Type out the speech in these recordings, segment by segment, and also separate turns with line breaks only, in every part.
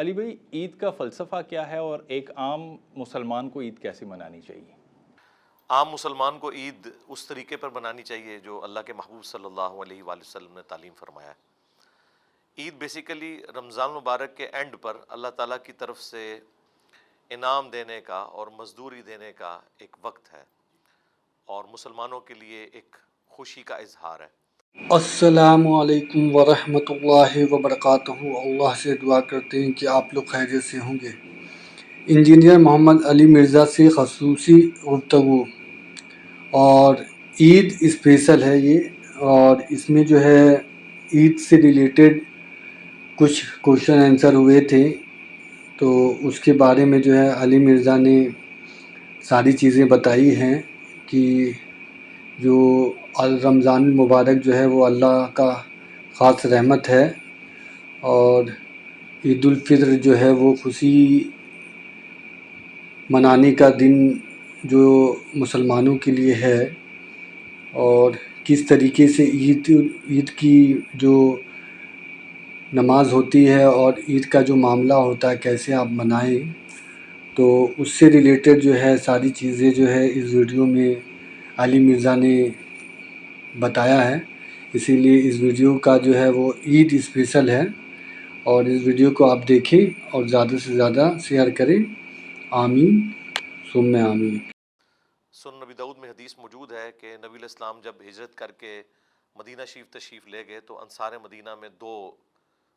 علی بھائی، عید کا فلسفہ کیا ہے اور ایک عام مسلمان کو عید کیسے منانی چاہیے؟
عام مسلمان کو عید اس طریقے پر منانی چاہیے جو اللہ کے محبوب صلی اللہ علیہ وآلہ وسلم نے تعلیم فرمایا ہے۔ عید بیسیکلی رمضان مبارک کے اینڈ پر اللہ تعالیٰ کی طرف سے انعام دینے کا اور مزدوری دینے کا ایک وقت ہے، اور مسلمانوں کے لیے ایک خوشی کا اظہار ہے۔
السلام علیکم ورحمۃ اللہ وبرکاتہ۔ اللہ سے دعا کرتے ہیں کہ آپ لوگ خیریت سے ہوں گے۔ انجینئر محمد علی مرزا سے خصوصی گفتگو، اور عید اسپیشل ہے یہ، اور اس میں جو ہے عید سے ریلیٹڈ کچھ کوشچن آنسر ہوئے تھے، تو اس کے بارے میں جو ہے علی مرزا نے ساری چیزیں بتائی ہیں کہ جو رمضان المبارک جو ہے وہ اللہ کا خاص رحمت ہے، اور عید الفطر جو ہے وہ خوشی منانے کا دن جو مسلمانوں کے لیے ہے، اور کس طریقے سے عید کی جو نماز ہوتی ہے اور عید کا جو معاملہ ہوتا ہے کیسے آپ منائیں، تو اس سے ریلیٹڈ جو ہے ساری چیزیں جو ہے اس ویڈیو میں علی مرزا نے بتایا ہے۔ اسی لیے اس ویڈیو کا جو ہے وہ عید اسپیشل ہے، اور اس ویڈیو کو آپ دیکھیں اور زیادہ سے زیادہ شیئر کریں۔ آمین ثم آمین۔
سنن نبی داؤد میں حدیث موجود ہے کہ نبی علیہ السلام جب ہجرت کر کے مدینہ شریف تشریف لے گئے تو انصار مدینہ میں دو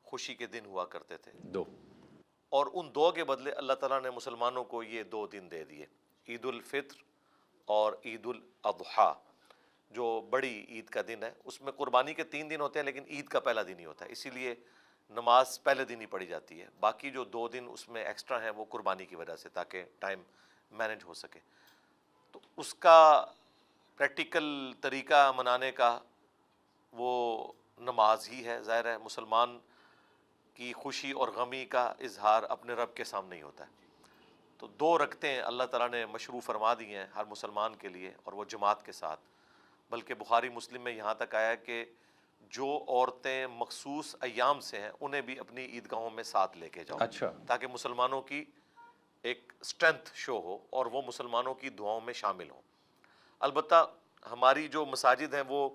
خوشی کے دن ہوا کرتے تھے،
دو
اور ان دو کے بدلے اللہ تعالیٰ نے مسلمانوں کو یہ دو دن دے دیے، عید الفطر اور عید الاضحیٰ، جو بڑی عید کا دن ہے۔ اس میں قربانی کے 3 دن ہوتے ہیں، لیکن عید کا پہلا دن ہی ہوتا ہے، اسی لیے نماز پہلے دن ہی پڑھی جاتی ہے۔ باقی جو 2 دن اس میں ایکسٹرا ہیں وہ قربانی کی وجہ سے، تاکہ ٹائم مینج ہو سکے۔ تو اس کا پریکٹیکل طریقہ منانے کا وہ نماز ہی ہے۔ ظاہر ہے مسلمان کی خوشی اور غمی کا اظہار اپنے رب کے سامنے ہی ہوتا ہے۔ تو 2 رکعتیں اللہ تعالیٰ نے مشروع فرما دی ہیں ہر مسلمان کے لیے، اور وہ جماعت کے ساتھ۔ بلکہ بخاری مسلم میں یہاں تک آیا کہ جو عورتیں مخصوص ایام سے ہیں انہیں بھی اپنی عیدگاہوں میں ساتھ لے کے جاؤ،
اچھا،
تاکہ مسلمانوں کی ایک اسٹرینتھ شو ہو اور وہ مسلمانوں کی دعاؤں میں شامل ہوں۔ البتہ ہماری جو مساجد ہیں وہ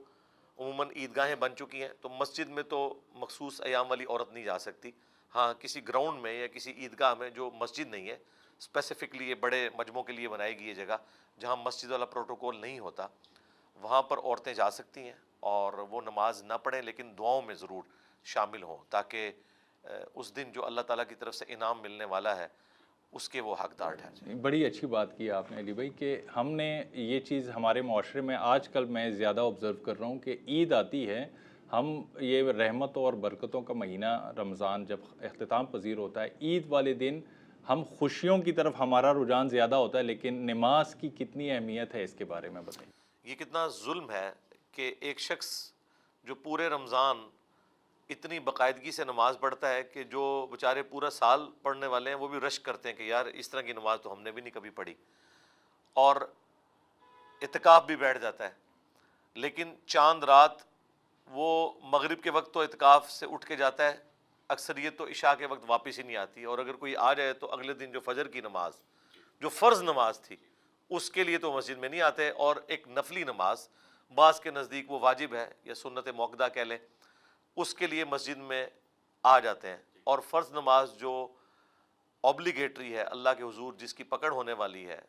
عموماً عیدگاہیں بن چکی ہیں، تو مسجد میں تو مخصوص ایام والی عورت نہیں جا سکتی۔ ہاں، کسی گراؤنڈ میں یا کسی عیدگاہ میں جو مسجد نہیں ہے، اسپیسیفکلی یہ بڑے مجمعوں کے لیے بنائی گئی یہ جگہ جہاں مسجد والا پروٹوکول نہیں ہوتا، وہاں پر عورتیں جا سکتی ہیں اور وہ نماز نہ پڑھیں لیکن دعاؤں میں ضرور شامل ہوں، تاکہ اس دن جو اللہ تعالیٰ کی طرف سے انعام ملنے والا ہے اس کے وہ حقدار ٹھہریں۔
بڑی اچھی بات کی آپ نے علی بھائی، کہ ہم نے یہ چیز ہمارے معاشرے میں آج کل میں زیادہ آبزرو کر رہا ہوں کہ عید آتی ہے، ہم یہ رحمتوں اور برکتوں کا مہینہ رمضان جب اختتام پذیر ہوتا ہے، عید والے دن ہم خوشیوں کی طرف ہمارا رجحان زیادہ ہوتا ہے، لیکن نماز کی کتنی اہمیت ہے اس کے بارے میں بتائیں۔
یہ کتنا ظلم ہے کہ ایک شخص جو پورے رمضان اتنی باقاعدگی سے نماز پڑھتا ہے کہ جو بیچارے پورا سال پڑھنے والے ہیں وہ بھی رشک کرتے ہیں کہ یار اس طرح کی نماز تو ہم نے بھی نہیں کبھی پڑھی، اور اعتکاف بھی بیٹھ جاتا ہے، لیکن چاند رات وہ مغرب کے وقت تو اعتکاف سے اٹھ کے جاتا ہے، اکثریت تو عشاء کے وقت واپس ہی نہیں آتی، اور اگر کوئی آ جائے تو اگلے دن جو فجر کی نماز جو فرض نماز تھی اس کے لیے تو مسجد میں نہیں آتے، اور ایک نفلی نماز بعض کے نزدیک وہ واجب ہے یا سنت موقدہ کہہ لیں، اس کے لیے مسجد میں آ جاتے ہیں، اور فرض نماز جو اوبلیگیٹری ہے اللہ کے حضور جس کی پکڑ ہونے والی ہے،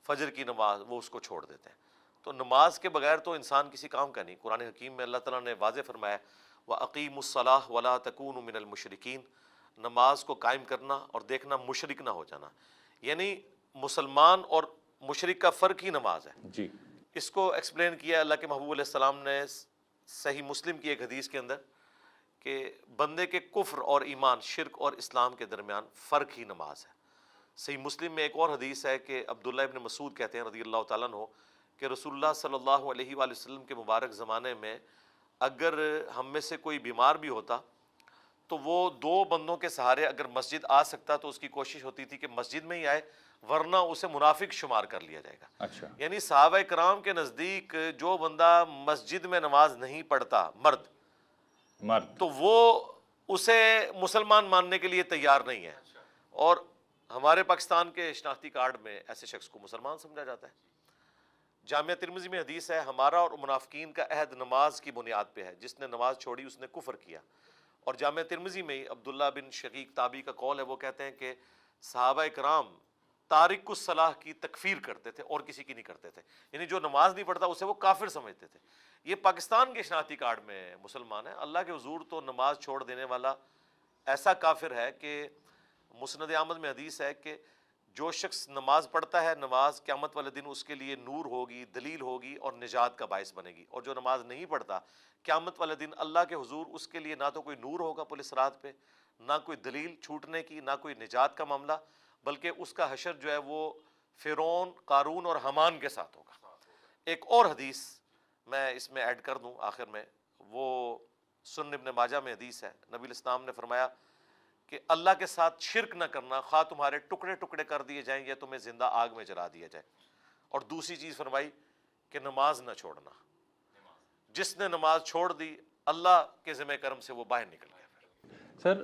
فجر کی نماز، وہ اس کو چھوڑ دیتے ہیں۔ تو نماز کے بغیر تو انسان کسی کام کا نہیں۔ قرآن حکیم میں اللہ تعالیٰ نے واضح فرمایا وَأَقِيمُوا الصَّلَاةَ وَلَا تَكُونُوا مِنَ الْمُشْرِكِينَ، نماز کو قائم کرنا اور دیکھنا مشرک نہ ہو جانا، یعنی مسلمان اور مشرک کا فرق ہی نماز ہے۔
جی،
اس کو ایکسپلین کیا اللہ کے محبوب علیہ السلام نے صحیح مسلم کی ایک حدیث کے اندر، کہ بندے کے کفر اور ایمان، شرک اور اسلام کے درمیان فرق ہی نماز ہے۔ صحیح مسلم میں ایک اور حدیث ہے کہ عبداللہ ابن مسعود کہتے ہیں رضی اللہ تعالیٰ عنہ کہ رسول اللہ صلی اللہ علیہ وآلہ وسلم کے مبارک زمانے میں اگر ہم میں سے کوئی بیمار بھی ہوتا تو وہ 2 بندوں کے سہارے اگر مسجد آ سکتا تو اس کی کوشش ہوتی تھی کہ مسجد میں ہی آئے، ورنہ اسے منافق شمار کر لیا جائے گا۔
اچھا،
یعنی صحابہ کرام کے نزدیک جو بندہ مسجد میں نماز نہیں پڑھتا مرد،
مرد،
تو وہ اسے مسلمان ماننے کے لیے تیار نہیں ہے، اور ہمارے پاکستان کے شناختی کارڈ میں ایسے شخص کو مسلمان سمجھا جاتا ہے۔ جامعہ ترمذی میں حدیث ہے، ہمارا اور منافقین کا عہد نماز کی بنیاد پہ ہے، جس نے نماز چھوڑی اس نے کفر کیا۔ اور جامعہ ترمذی میں عبداللہ بن شقیق تابعی کا قول ہے، وہ کہتے ہیں کہ صحابہ کرام تارک الصلاح کی تکفیر کرتے تھے اور کسی کی نہیں کرتے تھے، یعنی جو نماز نہیں پڑھتا اسے وہ کافر سمجھتے تھے۔ یہ پاکستان کے شناختی کارڈ میں مسلمان ہے، اللہ کے حضور تو نماز چھوڑ دینے والا ایسا کافر ہے کہ مسند احمد میں حدیث ہے کہ جو شخص نماز پڑھتا ہے، نماز قیامت والے دن اس کے لیے نور ہوگی، دلیل ہوگی اور نجات کا باعث بنے گی، اور جو نماز نہیں پڑھتا قیامت والے دن اللہ کے حضور اس کے لیے نہ تو کوئی نور ہوگا پل صراط پہ، نہ کوئی دلیل چھوٹنے کی، نہ کوئی نجات کا معاملہ، بلکہ اس کا حشر جو ہے وہ فرعون، قارون اور حامان کے ساتھ ہوگا۔ ایک اور حدیث میں اس میں ایڈ کر دوں آخر میں، وہ سنن ابن ماجہ میں حدیث ہے، نبی الاسلام نے فرمایا کہ اللہ کے ساتھ شرک نہ کرنا، خواہ تمہارے ٹکڑے ٹکڑے کر دیے جائیں یا تمہیں زندہ آگ میں جلا دیا جائے۔ اور دوسری چیز فرمائی کہ نماز نہ چھوڑنا، جس نے نماز چھوڑ دی اللہ کے ذمہ کرم سے وہ باہر نکل گیا۔
سر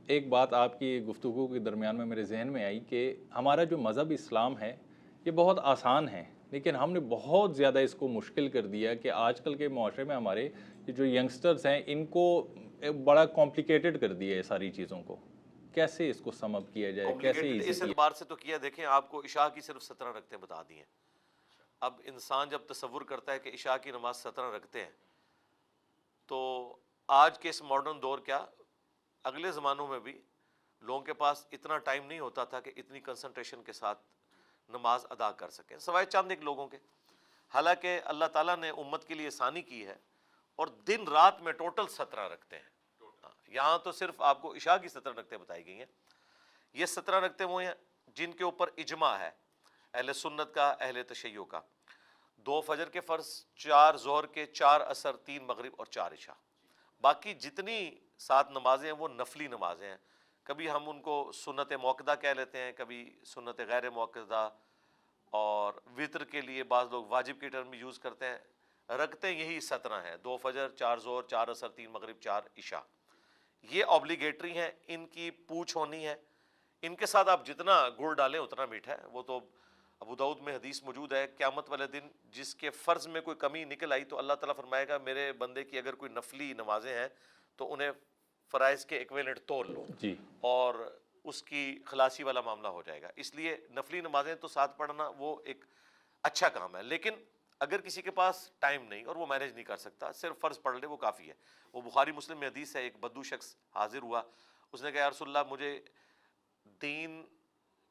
ایک بات آپ کی گفتگو کے درمیان میں میرے ذہن میں آئی کہ ہمارا جو مذہب اسلام ہے یہ بہت آسان ہے، لیکن ہم نے بہت زیادہ اس کو مشکل کر دیا کہ آج کل کے معاشرے میں ہمارے جو ینگسٹرز ہیں ان کو بڑا کمپلیکیٹڈ کر دیا ہے ساری چیزوں کو۔ کیسے اس کو سم اپ کیا جائے، کیسے
اس
ایزی
اعتبار سے تو کیا، دیکھیں آپ کو عشاء کی صرف 17 رکعتیں بتا دی ہیں۔ اب انسان جب تصور کرتا ہے کہ عشاء کی نماز 17 رکھتے ہیں، تو آج کے اس ماڈرن دور، کیا اگلے زمانوں میں بھی لوگوں کے پاس اتنا ٹائم نہیں ہوتا تھا کہ اتنی کنسنٹریشن کے ساتھ نماز ادا کر سکیں، سوائے چند ایک لوگوں کے۔ حالانکہ اللہ تعالیٰ نے امت کے لیے آسانی کی ہے، اور دن رات میں ٹوٹل 17 رکھتے ہیں۔ یہاں تو صرف آپ کو عشاء کی 17 رکعتیں بتائی گئی ہیں۔ یہ 17 رکعتیں وہ ہیں جن کے اوپر اجماع ہے اہل سنت کا، اہل تشیع کا۔ 2 فجر کے فرض، 4 ظہر کے، 4 عصر، 3 مغرب اور 4 عشاء۔ باقی جتنی 7 نمازیں ہیں وہ نفلی نمازیں ہیں، کبھی ہم ان کو سنت موقدہ کہہ لیتے ہیں، کبھی سنت غیر موقدہ، اور وطر کے لیے بعض لوگ واجب کی ٹرم یوز کرتے ہیں۔ رکعتیں یہی 17 ہیں، 2 فجر، 4 ظہر، 4 عصر، 3 مغرب، 4 عشاء۔ یہ اوبلیگیٹری ہیں، ان کی پوچھ ہونی ہے، ان کے ساتھ آپ جتنا گڑ ڈالیں اتنا میٹھا ہے۔ وہ تو ابو داؤد میں حدیث موجود ہے، قیامت والے دن جس کے فرض میں کوئی کمی نکل آئی تو اللہ تعالیٰ فرمائے گا میرے بندے کی اگر کوئی نفلی نمازیں ہیں تو انہیں فرائض کے ایکویلنٹ تول لو،
جی،
اور اس کی خلاصی والا معاملہ ہو جائے گا۔ اس لیے نفلی نمازیں تو ساتھ پڑھنا وہ ایک اچھا کام ہے، لیکن اگر کسی کے پاس ٹائم نہیں اور وہ مینیج نہیں کر سکتا، صرف فرض پڑھ لے وہ کافی ہے۔ وہ بخاری مسلم میں حدیث ہے، ایک بدو شخص حاضر ہوا، اس نے کہا یا رسول اللہ مجھے دین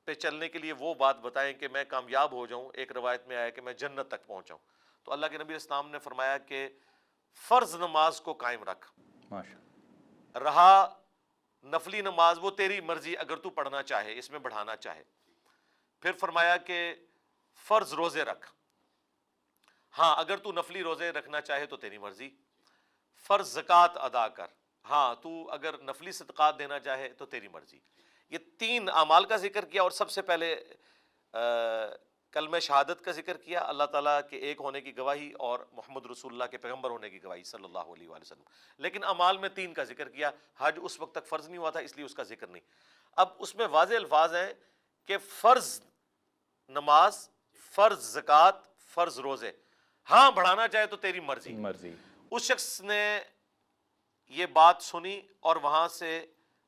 پہ چلنے کے لیے وہ بات بتائیں کہ میں کامیاب ہو جاؤں۔ ایک روایت میں آیا کہ میں جنت تک پہنچاؤں۔ تو اللہ کے نبی اسلام نے فرمایا کہ فرض نماز کو قائم رکھ،
ماشاء
رہا نفلی نماز وہ تیری مرضی، اگر تو پڑھنا چاہے، اس میں بڑھانا چاہے۔ پھر فرمایا کہ فرض روزے رکھ، ہاں اگر تو نفلی روزے رکھنا چاہے تو تیری مرضی۔ فرض زکوٰۃ ادا کر، ہاں تو اگر نفلی صدقات دینا چاہے تو تیری مرضی۔ یہ 3 اعمال کا ذکر کیا، اور سب سے پہلے کلمہ شہادت کا ذکر کیا، اللہ تعالیٰ کے ایک ہونے کی گواہی اور محمد رسول اللہ کے پیغمبر ہونے کی گواہی صلی اللہ علیہ وآلہ وسلم۔ لیکن اعمال میں 3 کا ذکر کیا۔ حج اس وقت تک فرض نہیں ہوا تھا اس لیے اس کا ذکر نہیں۔ اب اس میں واضح الفاظ ہیں کہ فرض نماز، فرض زکوٰۃ، فرض روزے، ہاں بڑھانا چاہے تو تیری مرضی۔ اس شخص نے یہ بات سنی اور وہاں سے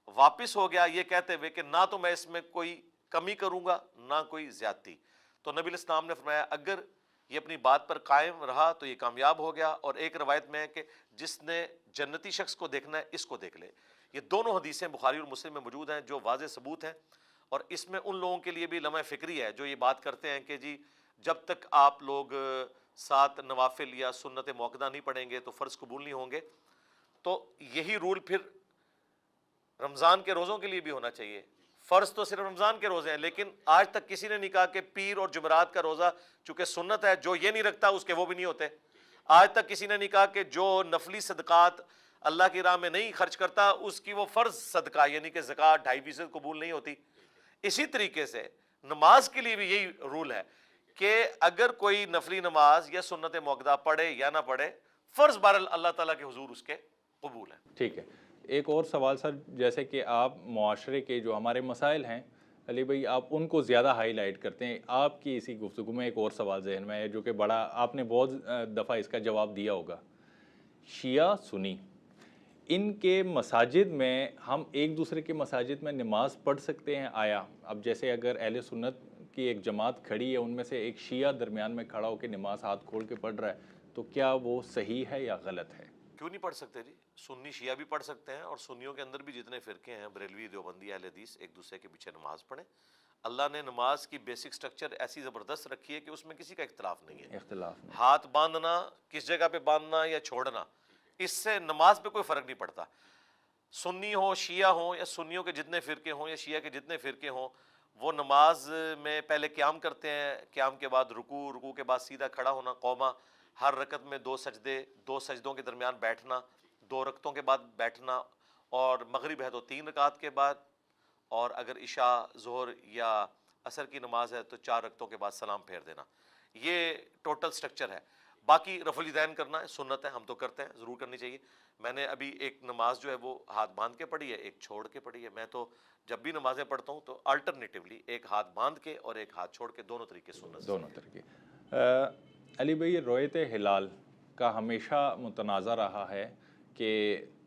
واپس ہو گیا یہ کہتے ہوئے کہ نہ تو میں اس میں کوئی کمی کروں گا نہ کوئی زیادتی۔ تو نبی الاسلام نے فرمایا اگر یہ اپنی بات پر قائم رہا تو یہ کامیاب ہو گیا، اور ایک روایت میں ہے کہ جس نے جنتی شخص کو دیکھنا ہے اس کو دیکھ لے۔ یہ دونوں حدیثیں بخاری اور مسلم میں موجود ہیں جو واضح ثبوت ہیں، اور اس میں ان لوگوں کے لیے بھی لمحہ فکری ہے جو یہ بات کرتے ہیں کہ جی جب تک آپ لوگ 7 نوافل یا سنت موقدہ نہیں پڑھیں گے تو فرض قبول نہیں ہوں گے۔ تو یہی رول پھر رمضان کے روزوں کے لیے بھی ہونا چاہیے۔ فرض تو صرف رمضان کے روزے ہیں، لیکن آج تک کسی نے نہیں کہا کہ پیر اور جمعرات کا روزہ چونکہ سنت ہے جو یہ نہیں رکھتا اس کے وہ بھی نہیں ہوتے۔ آج تک کسی نے نہیں کہا کہ جو نفلی صدقات اللہ کی راہ میں نہیں خرچ کرتا اس کی وہ فرض صدقہ یعنی کہ زکوٰۃ 2.5% قبول نہیں ہوتی۔ اسی طریقے سے نماز کے لیے بھی یہی رول ہے کہ اگر کوئی نفلی نماز یا سنت موقدہ پڑھے یا نہ پڑھے، فرض بہرحال اللہ تعالیٰ کے حضور اس کے قبول ہے۔
ٹھیک ہے، ایک اور سوال سر، جیسے کہ آپ معاشرے کے جو ہمارے مسائل ہیں علی بھائی، آپ ان کو زیادہ ہائی لائٹ کرتے ہیں. آپ کی اسی گفتگو میں ایک اور سوال ذہن میں ہے جو کہ بڑا آپ نے بہت دفعہ اس کا جواب دیا ہوگا. شیعہ سنی ان کے مساجد میں ہم ایک دوسرے کے مساجد میں نماز پڑھ سکتے ہیں آیا؟ اب جیسے اگر اہل سنت کی ایک جماعت کھڑی ہے، ان میں سے ایک شیعہ درمیان میں کھڑا ہو کے نماز ہاتھ کھول کے پڑھ رہا ہے، تو کیا وہ صحیح ہے یا غلط ہے؟
کیوں نہیں پڑھ سکتے جی؟ سنی شیعہ بھی پڑھ سکتے ہیں، اور سنیوں کے اندر بھی جتنے فرقے ہیں، بریلوی، دیوبندی، اہل حدیث، ایک دوسرے کے پیچھے نماز پڑھیں. اللہ نے نماز کی بیسک سٹرکچر ایسی زبردست رکھی ہے کہ اس میں کسی کا اختلاف نہیں ہے.
اختلاف نہیں.
ہاتھ باندھنا، کس جگہ پہ باندھنا یا چھوڑنا، اس سے نماز پہ کوئی فرق نہیں پڑتا. سنی ہو، شیعہ ہوں، یا سنیوں کے جتنے فرقے ہوں یا شیعہ کے جتنے فرقے ہوں، وہ نماز میں پہلے قیام کرتے ہیں، قیام کے بعد رکوع، رکوع کے بعد سیدھا کھڑا ہونا، قومہ، ہر رکعت میں 2 سجدے، 2 سجدوں کے درمیان بیٹھنا، 2 رکعتوں کے بعد بیٹھنا، اور مغرب ہے تو 3 رکعت کے بعد، اور اگر عشاء، ظہر یا عصر کی نماز ہے تو 4 رکعتوں کے بعد سلام پھیر دینا. یہ ٹوٹل سٹرکچر ہے. باقی رفع الیدین کرنا ہے، سنت ہے، ہم تو کرتے ہیں، ضرور کرنی چاہیے. میں نے ابھی ایک نماز جو ہے وہ ہاتھ باندھ کے پڑھی ہے، ایک چھوڑ کے پڑھی ہے. میں تو جب بھی نمازیں پڑھتا ہوں تو الٹرنیٹیولی ایک ہاتھ باندھ کے اور ایک ہاتھ چھوڑ کے، دونوں طریقے سنت.
دونوں طریقے. علی بھائی، رؤیت ہلال کا ہمیشہ متنازع رہا ہے کہ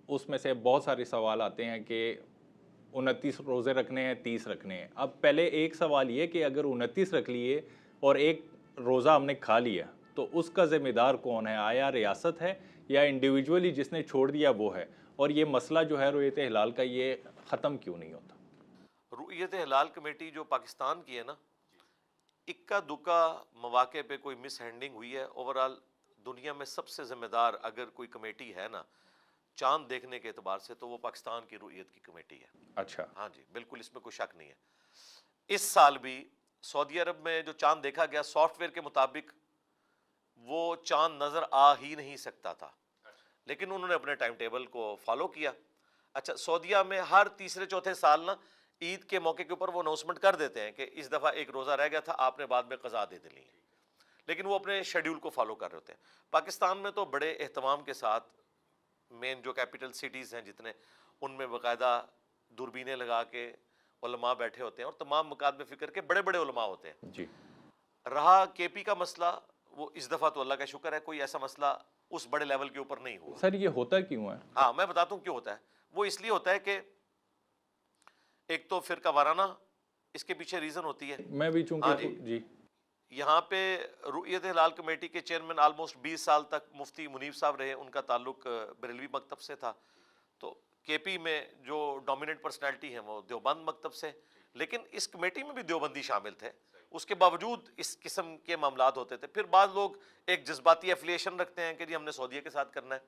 اس میں سے بہت سارے سوال آتے ہیں کہ 29 روزے رکھنے ہیں، 30 رکھنے ہیں. اب پہلے ایک سوال یہ کہ اگر 29 رکھ لیے اور ایک روزہ ہم نے کھا لیا تو اس کا ذمہ دار کون ہے؟ آیا ریاست ہے یا انڈیویجولی جس نے چھوڑ دیا وہ ہے؟ اور یہ مسئلہ جو ہے رؤیت ہلال کا، یہ ختم کیوں نہیں ہوتا؟
رؤیت ہلال کمیٹی جو پاکستان کی ہے نا، اکا دکا مواقع پہ کوئی مس ہینڈنگ ہوئی ہے. اوورال دنیا میں سب سے ذمہ دار اگر کوئی کمیٹی ہے نا چاند دیکھنے کے اعتبار سے، تو وہ پاکستان کی رؤیت کی کمیٹی ہے.
اچھا.
ہاں جی، بالکل، اس میں کوئی شک نہیں ہے. اس سال بھی سعودی عرب میں جو چاند دیکھا گیا، سافٹ ویئر کے مطابق وہ چاند نظر آ ہی نہیں سکتا تھا، لیکن انہوں نے اپنے ٹائم ٹیبل کو فالو کیا. اچھا، سعودیہ میں ہر تیسرے چوتھے سال نا عید کے موقع کے اوپر وہ اناؤنسمنٹ کر دیتے ہیں کہ اس دفعہ ایک روزہ رہ گیا تھا، آپ نے بعد میں قضا دے دینی ہے، لیکن وہ اپنے شیڈیول کو فالو کر رہے ہوتے ہیں. پاکستان میں تو بڑے اہتمام کے ساتھ مین جو کیپٹل سٹیز ہیں جتنے، ان میں باقاعدہ دوربینیں لگا کے علماء بیٹھے ہوتے ہیں، اور تمام مکاتب فکر کے بڑے بڑے علماء ہوتے ہیں.
جی.
رہا کے پی کا مسئلہ، وہ اس دفعہ تو اللہ کا شکر ہے کوئی ایسا مسئلہ اس بڑے لیول کے اوپر نہیں ہوا.
سر یہ ہوتا کیوں ہے؟
ہاں، میں بتاتا ہوں کیوں ہوتا ہے. وہ اس لیے ہوتا ہے کہ ایک تو فرقہ وارانہ اس کے پیچھے ریزن ہوتی ہے.
میں بھی چونکہ جی
یہاں پہ رؤیت ہلال کمیٹی کے چیئرمین آلموسٹ 20 سال تک مفتی منیب صاحب رہے، ان کا تعلق بریلوی مکتب سے تھا. تو کے پی میں جو ڈومیننٹ پرسنالٹی ہیں وہ دیوبند مکتب سے، لیکن اس کمیٹی میں بھی دیوبندی شامل تھے. اس کے باوجود اس قسم کے معاملات ہوتے تھے. پھر بعض لوگ ایک جذباتی ایفیلیشن رکھتے ہیں کہ جی ہم نے سعودیہ کے ساتھ کرنا ہے.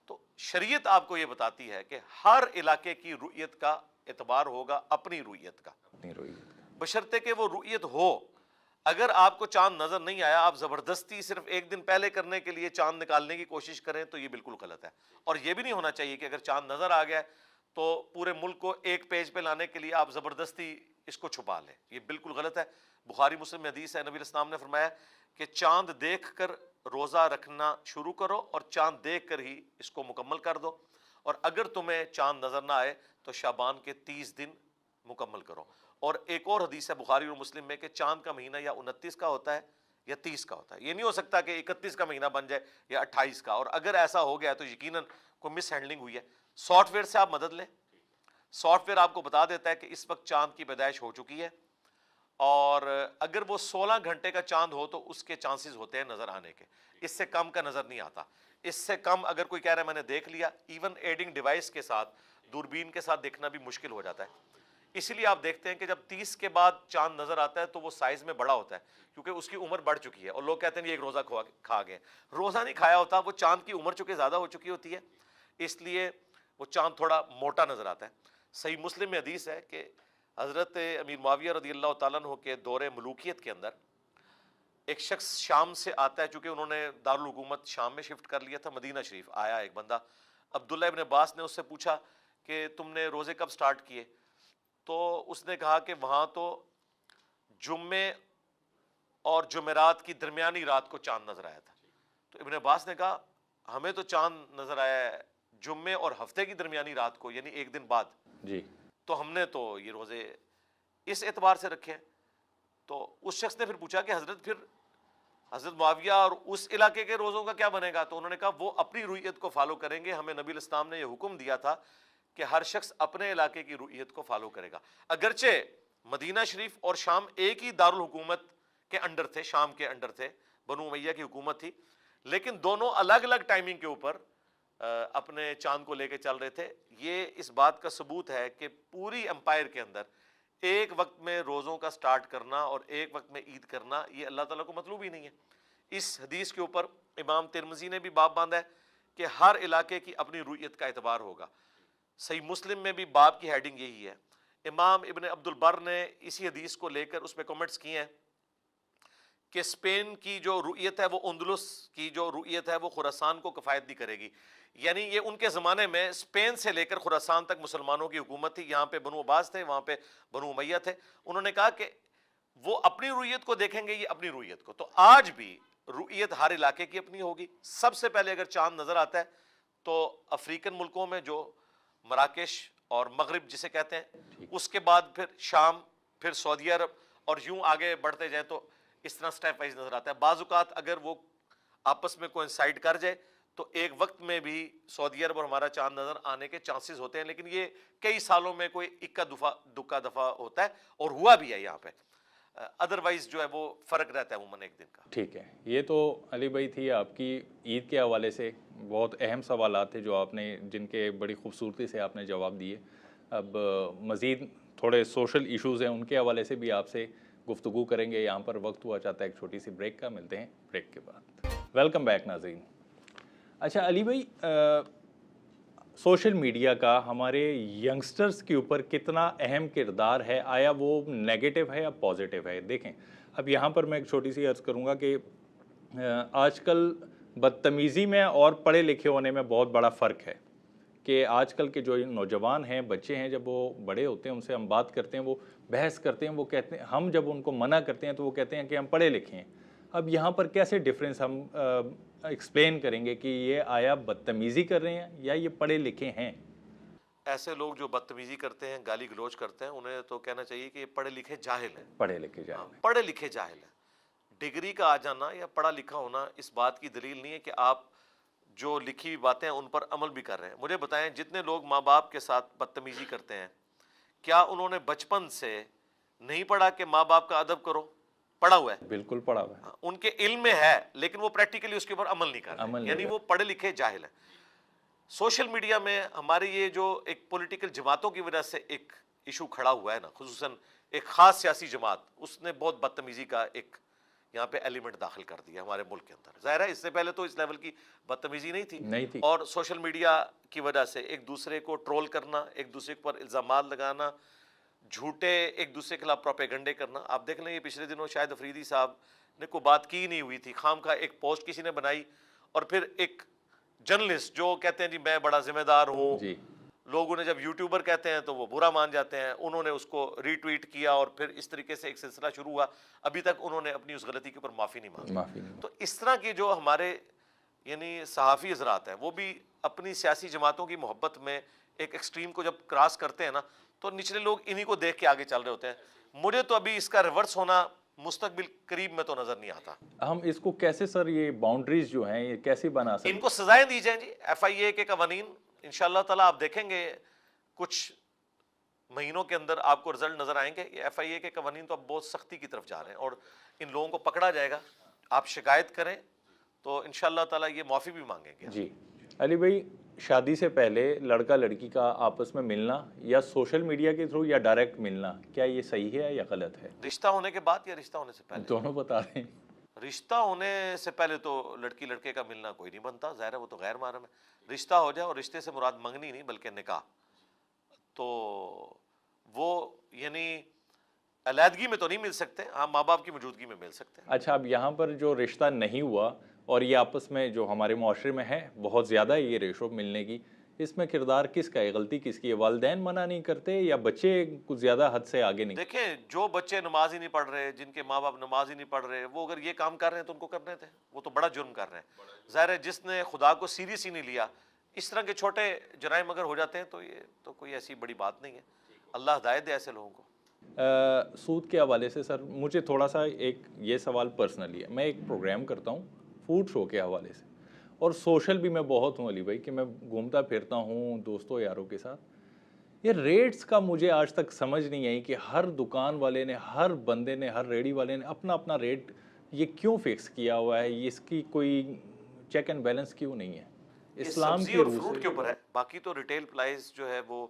تو شریعت آپ کو یہ بتاتی ہے کہ ہر علاقے کی رؤیت کا اعتبار ہوگا اپنی رؤیت کا، بشرطے کہ وہ رؤیت ہو. اگر آپ کو چاند نظر نہیں آیا، آپ زبردستی صرف ایک دن پہلے کرنے کے لیے چاند نکالنے کی کوشش کریں تو یہ بالکل غلط ہے. اور یہ بھی نہیں ہونا چاہیے کہ اگر چاند نظر آ گیا تو پورے ملک کو ایک پیج پہ لانے کے لیے آپ زبردستی اس کو چھپا لیں. یہ بالکل غلط ہے. بخاری مسلم میں حدیث ہے، نبی علیہ السلام نے فرمایا کہ چاند دیکھ کر روزہ رکھنا شروع کرو اور چاند دیکھ کر ہی اس کو مکمل کر دو، اور اگر تمہیں چاند نظر نہ آئے تو شعبان کے 30 دن مکمل کرو. اور ایک اور حدیث ہے بخاری اور مسلم میں کہ چاند کا مہینہ یا 29 کا ہوتا ہے یا 30 کا ہوتا ہے. یہ نہیں ہو سکتا کہ 31 کا مہینہ بن جائے یا 28 کا. اور اگر ایسا ہو گیا تو یقیناً کوئی مس ہینڈلنگ ہوئی ہے. سافٹ ویئر سے آپ مدد لیں. سافٹ ویئر آپ کو بتا دیتا ہے کہ اس وقت چاند کی پیدائش ہو چکی ہے، اور اگر وہ 16 گھنٹے کا چاند ہو تو اس کے چانسز ہوتے ہیں نظر آنے کے. اس سے کم کا نظر نہیں آتا. اس سے کم اگر کوئی کہہ رہا ہے میں نے دیکھ لیا، ایون ایڈنگ ڈیوائس کے ساتھ، دوربین کے ساتھ دیکھنا بھی مشکل ہو جاتا ہے. اسی لیے آپ دیکھتے ہیں کہ جب 30 کے بعد چاند نظر آتا ہے تو وہ سائز میں بڑا ہوتا ہے، کیونکہ اس کی عمر بڑھ چکی ہے. اور لوگ کہتے ہیں یہ ایک روزہ کھا گئے. روزہ نہیں کھایا ہوتا، وہ چاند کی عمر چونکہ زیادہ ہو چکی ہوتی ہے، اس لیے وہ چاند تھوڑا موٹا نظر آتا ہے. صحیح مسلم میں حدیث ہے کہ حضرت امیر معاویہ رضی اللہ تعالیٰ عنہ کے دور ملوکیت کے اندر ایک شخص شام سے آتا ہے، چونکہ انہوں نے دارالحکومت شام میں شفٹ کر لیا تھا. مدینہ شریف آیا ایک بندہ، عبداللہ ابن عباس نے اس سے پوچھا کہ تم نے روزے کب سٹارٹ کیے؟ تو اس نے کہا کہ وہاں تو جمعے اور جمعرات کی درمیانی رات کو چاند نظر آیا تھا. تو ابن عباس نے کہا ہمیں تو چاند نظر آیا ہے جمعے اور ہفتے کی درمیانی رات کو، یعنی ایک دن بعد،
جی
تو ہم نے تو یہ روزے اس اعتبار سے رکھے ہیں۔ تو اس شخص نے پھر پوچھا کہ حضرت معاویہ اور اس علاقے کے روزوں کا کیا بنے گا؟ تو انہوں نے کہا وہ اپنی رویت کو فالو کریں گے، ہمیں نبی الاسلام نے یہ حکم دیا تھا کہ ہر شخص اپنے علاقے کی رویت کو فالو کرے گا۔ اگرچہ مدینہ شریف اور شام ایک ہی دارالحکومت کے انڈر تھے، شام کے انڈر تھے، بنو امیہ کی حکومت تھی، لیکن دونوں الگ الگ ٹائمنگ کے اوپر اپنے چاند کو لے کے چل رہے تھے۔ یہ اس بات کا ثبوت ہے کہ پوری امپائر کے اندر ایک وقت میں روزوں کا سٹارٹ کرنا اور ایک وقت میں عید کرنا یہ اللہ تعالیٰ کو مطلوب ہی نہیں ہے۔ اس حدیث کے اوپر امام ترمذی نے بھی باب باندھا ہے کہ ہر علاقے کی اپنی رویت کا اعتبار ہوگا۔ صحیح مسلم میں بھی باب کی ہیڈنگ یہی ہے۔ امام ابن عبد البر نے اسی حدیث کو لے کر اس پہ کمنٹس کیے ہیں کہ اسپین کی جو رؤیت ہے وہ اندلس کی جو رؤیت ہے وہ خراسان کو کفایت نہیں کرے گی، یعنی یہ ان کے زمانے میں اسپین سے لے کر خراسان تک مسلمانوں کی حکومت تھی، یہاں پہ بنو عباس تھے، وہاں پہ بنو امیہ تھے۔ انہوں نے کہا کہ وہ اپنی رؤیت کو دیکھیں گے، یہ اپنی رؤیت کو۔ تو آج بھی رؤیت ہر علاقے کی اپنی ہوگی۔ سب سے پہلے اگر چاند نظر آتا ہے تو افریقن ملکوں میں جو مراکش اور مغرب جسے کہتے ہیں، اس کے بعد پھر شام، پھر سعودی عرب، اور یوں آگے بڑھتے جائیں تو اس طرح سٹیپ وائز نظر آتا ہے۔ بعض اوقات اگر وہ آپس میں کوئنسائڈ کر جائے تو ایک وقت میں بھی سعودی عرب اور ہمارا چاند نظر آنے کے چانسز ہوتے ہیں، لیکن یہ کئی سالوں میں کوئی اکا دکا دفعہ ہوتا ہے، اور ہوا بھی ہے یہاں پہ۔ ادروائز جو ہے وہ فرق رہتا ہے عموماً ایک دن کا۔
ٹھیک ہے، یہ تو علی بھائی تھی آپ کی عید کے حوالے سے بہت اہم سوالات تھے جو آپ نے، جن کے بڑی خوبصورتی سے آپ نے جواب دیے۔ اب مزید تھوڑے سوشل ایشوز ہیں، ان کے حوالے سے بھی آپ سے گفتگو کریں گے۔ یہاں پر وقت ہوا چاہتا ہے ایک چھوٹی سی بریک کا، ملتے ہیں بریک کے بعد۔ ویلکم بیک ناظرین۔ اچھا علی بھائی، سوشل میڈیا کا ہمارے ینگسٹرز کے اوپر کتنا اہم کردار ہے؟ آیا وہ نیگیٹو ہے یا پازیٹیو ہے؟ دیکھیں اب یہاں پر میں ایک چھوٹی سی عرض کروں گا کہ آج کل بدتمیزی میں اور پڑھے لکھے ہونے میں بہت بڑا فرق ہے، کہ آج کل کے جو نوجوان ہیں، بچے ہیں، جب وہ بڑے ہوتے ہیں ان سے ہم بات کرتے ہیں، وہ بحث کرتے ہیں، وہ کہتے ہیں، ہم جب ان کو منع کرتے ہیں تو وہ کہتے ہیں کہ ہم پڑھے لکھے ہیں۔ اب یہاں پر کیسے ڈفرینس ہم ایکسپلین کریں گے کہ یہ آیا بدتمیزی کر رہے ہیں یا یہ پڑھے لکھے ہیں؟
ایسے لوگ جو بدتمیزی کرتے ہیں، گالی گلوچ کرتے ہیں، انہیں تو کہنا چاہیے کہ یہ پڑھے لکھے جاہل ہیں۔
پڑھے لکھے جاہل ہیں۔
پڑھے لکھے جاہل ہیں۔ ڈگری کا آ جانا یا پڑھا لکھا ہونا اس بات کی دلیل نہیں ہے کہ آپ جو لکھی ہوئی باتیں ہیں ان پر عمل بھی کر رہے ہیں۔ مجھے بتائیں، جتنے لوگ ماں باپ کے ساتھ بدتمیزی کرتے ہیں، کیا انہوں نے بچپن سے نہیں پڑھا کہ ماں باپ کا ادب کرو؟ پڑھا ہوا ہے،
بالکل پڑھا ہوا ہے،
ان کے علم میں ہے، لیکن وہ پریکٹیکلی اس کے اوپر عمل نہیں کر رہے، یعنی وہ پڑھے لکھے جاہل ہیں۔ سوشل میڈیا میں ہماری یہ جو ایک پولیٹیکل جماعتوں کی وجہ سے ایک ایشو کھڑا ہوا ہے نا، خصوصاً ایک خاص سیاسی جماعت، اس نے بہت بدتمیزی کا ایک یہاں پہ ایلیمنٹ داخل کر دیا ہمارے ملک کے اندر۔ ظاہر ہے اس سے پہلے تو اس لیول کی بدتمیزی نہیں تھی، اور سوشل میڈیا کی وجہ سے ایک دوسرے کو ٹرول کرنا، ایک دوسرے پر الزامات لگانا، جھوٹے ایک دوسرے کے خلاف پروپیگنڈے کرنا۔ آپ دیکھ لیں، یہ پچھلے دنوں شاید افریدی صاحب نے کوئی بات کی نہیں ہوئی تھی، خام کا ایک پوسٹ کسی نے بنائی، اور پھر ایک جرنلسٹ جو کہتے ہیں جی میں بڑا ذمہ دار ہوں، لوگ انہیں جب یوٹیوبر کہتے ہیں تو وہ برا مان جاتے ہیں، انہوں نے اس کو ری ٹویٹ کیا، اور پھر اس طریقے سے ایک سلسلہ شروع ہوا۔ ابھی تک انہوں نے اپنی اس غلطی کے اوپر معافی نہیں مانگی۔ تو اس طرح کے جو ہمارے یعنی صحافی حضرات ہیں، وہ بھی اپنی سیاسی جماعتوں کی محبت میں ایک ایکسٹریم کو جب کراس کرتے ہیں نا، تو نچلے لوگ انہی کو دیکھ کے آگے چل رہے ہوتے ہیں۔ مجھے تو ابھی اس کا ریورس ہونا مستقبل قریب میں تو نظر نہیں آتا۔
ہم اس کو کیسے سر، یہ باؤنڈریز جو ہیں یہ کیسے بنا سکتے ہیں؟
ان کو سزائیں دی جائیں جی۔ ایف آئی اے کے قوانین انشاءاللہ تعالیٰ آپ دیکھیں گے کچھ مہینوں کے اندر آپ کو رزلٹ نظر آئیں گے۔ یہ ایف آئی اے کے قوانین تو اب بہت سختی کی طرف جا رہے ہیں، اور ان لوگوں کو پکڑا جائے گا۔ آپ شکایت کریں تو انشاءاللہ تعالیٰ یہ معافی بھی مانگیں گے۔
جی علی بھائی، شادی سے پہلے لڑکا لڑکی کا آپس میں ملنا یا سوشل میڈیا کے تھرو یا ڈائریکٹ ملنا، کیا یہ صحیح ہے یا غلط ہے؟
رشتہ ہونے کے بعد یا رشتہ ہونے سے پہلے؟
دونوں بتا رہے ہیں۔
رشتہ ہونے سے پہلے تو لڑکی لڑکے کا ملنا کوئی نہیں بنتا، ظاہر ہے وہ تو غیر محرم ہے۔ رشتہ ہو جائے، اور رشتے سے مراد منگنی نہیں بلکہ نکاح، تو وہ یعنی علیحدگی میں تو نہیں مل سکتے، ہاں ماں باپ کی موجودگی میں مل سکتے ہیں۔
اچھا، اب یہاں پر جو رشتہ نہیں ہوا اور یہ آپس میں جو ہمارے معاشرے میں ہے بہت زیادہ ہے یہ ریشو ملنے کی، اس میں کردار کس کا ہے؟ غلطی کس کی ہے؟ والدین منع نہیں کرتے یا بچے کچھ زیادہ حد سے آگے نہیں؟
دیکھیں، جو بچے نماز ہی نہیں پڑھ رہے، جن کے ماں باپ نماز ہی نہیں پڑھ رہے، وہ اگر یہ کام کر رہے ہیں تو ان کو کرنے تھے، وہ تو بڑا جرم کر رہے ہیں۔ ظاہر ہے جس نے خدا کو سیریس ہی نہیں لیا، اس طرح کے چھوٹے جرائم اگر ہو جاتے ہیں تو یہ تو کوئی ایسی بڑی بات نہیں ہے. اللہ ہدایت دے ایسے لوگوں کو.
سود کے حوالے سے سر مجھے تھوڑا سا ایک یہ سوال پرسنلی ہے. میں ایک پروگرام کرتا ہوں فوڈ شو کے حوالے سے, اور سوشل بھی میں بہت ہوں علی بھائی, کہ میں گھومتا پھرتا ہوں دوستوں یاروں کے ساتھ. یہ ریٹس کا مجھے آج تک سمجھ نہیں آئی کہ ہر دکان والے نے, ہر بندے نے, ہر ریڑھی والے نے اپنا اپنا ریٹ یہ کیوں فکس کیا ہوا ہے. اس کی کوئی چیک اینڈ بیلنس کیوں نہیں ہے اسلام
سبزی
کی
اور
روح
فروٹ
سے؟
کے اوپر ہے. باقی تو ریٹیل پرائز جو ہے وہ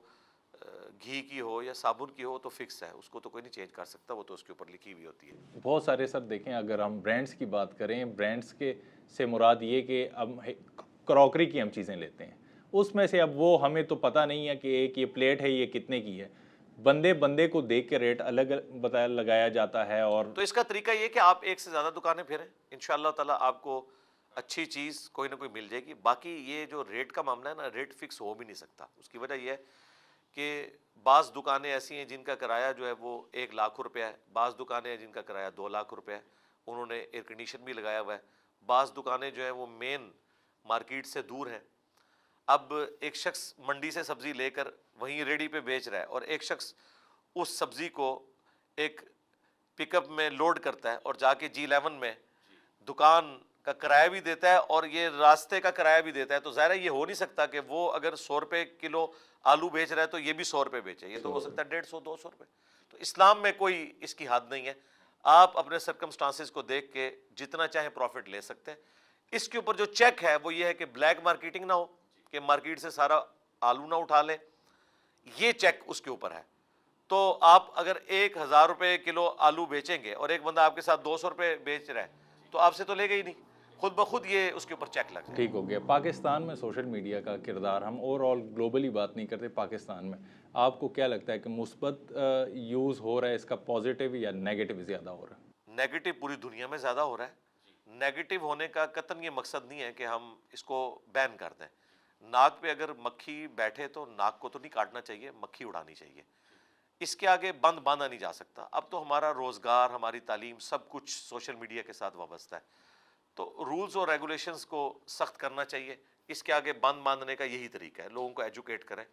گھی کی ہو یا صابن کی ہو تو فکس ہے, اس کو تو کوئی نہیں چینج کر سکتا, وہ تو اس کے اوپر لکھی ہوئی ہوتی ہے.
بہت سارے سر دیکھیں, اگر ہم برانڈس کی بات کریں, برانڈس کے سے مراد یہ کہ اب کراکری کی ہم چیزیں لیتے ہیں, اس میں سے اب وہ ہمیں تو پتہ نہیں ہے کہ ایک یہ پلیٹ ہے یہ کتنے کی ہے, بندے کو دیکھ کے ریٹ الگ لگایا جاتا ہے. اور
تو اس کا طریقہ یہ کہ آپ ایک سے زیادہ دکانیں پھریں, انشاءاللہ تعالیٰ آپ کو اچھی چیز کوئی نہ کوئی مل جائے گی. باقی یہ جو ریٹ کا معاملہ ہے نا, ریٹ فکس ہو بھی نہیں سکتا. اس کی وجہ یہ ہے کہ بعض دکانیں ایسی ہیں جن کا کرایہ جو ہے وہ 1,00,000 روپیہ ہے, بعض دکانیں ہیں جن کا کرایہ 2,00,000 روپیہ ہے, انہوں نے ایئر کنڈیشن بھی لگایا ہوا ہے. بعض دکانیں جو ہیں وہ مین مارکیٹ سے دور ہیں. اب ایک شخص منڈی سے سبزی لے کر وہیں ریڈی پہ بیچ رہا ہے, اور ایک شخص اس سبزی کو ایک پک اپ میں لوڈ کرتا ہے اور جا کے G11 میں دکان کا کرایہ بھی دیتا ہے اور یہ راستے کا کرایہ بھی دیتا ہے. تو ظاہر ہے یہ ہو نہیں سکتا کہ وہ اگر 100 روپے کلو آلو بیچ رہا ہے تو یہ بھی 100 روپے بیچے, یہ تو ہو سکتا ہے 150 200 روپے. تو اسلام میں کوئی اس کی حد نہیں ہے, آپ اپنے سرکمسٹانسز کو دیکھ کے جتنا چاہیں پروفٹ لے سکتے ہیں. اس کے اوپر جو چیک ہے وہ یہ ہے کہ بلیک مارکیٹنگ نہ ہو, کہ مارکیٹ سے سارا آلو نہ اٹھا لیں, یہ چیک اس کے اوپر ہے. تو آپ اگر 1,000 روپے کلو آلو بیچیں گے اور ایک بندہ آپ کے ساتھ 200 روپے بیچ رہا ہے تو آپ سے تو لے گا ہی نہیں, خود بخود یہ اس کے اوپر چیک لگ جائے.
ٹھیک ہو گیا. پاکستان میں سوشل میڈیا کا کردار, ہم اوور آل گلوبلی بات نہیں کرتے, پاکستان میں آپ کو کیا لگتا ہے کہ مثبت یوز ہو رہا ہے اس کا, پازیٹیو یا نیگیٹو زیادہ ہو رہا ہے؟
نیگیٹو پوری دنیا میں زیادہ ہو رہا ہے. نیگیٹو ہونے کا قطعاً یہ مقصد نہیں ہے کہ ہم اس کو بین کر دیں. ناک پہ اگر مکھی بیٹھے تو ناک کو تو نہیں کاٹنا چاہیے, مکھی اڑانی چاہیے. اس کے آگے بند باندھا نہیں جا سکتا. اب تو ہمارا روزگار, ہماری تعلیم, سب کچھ سوشل میڈیا کے ساتھ وابستہ ہے. تو رولز اور ریگولیشنز کو سخت کرنا چاہیے. اس کے آگے بند باندھنے کا یہی طریقہ ہے, لوگوں کو ایجوکیٹ کریں.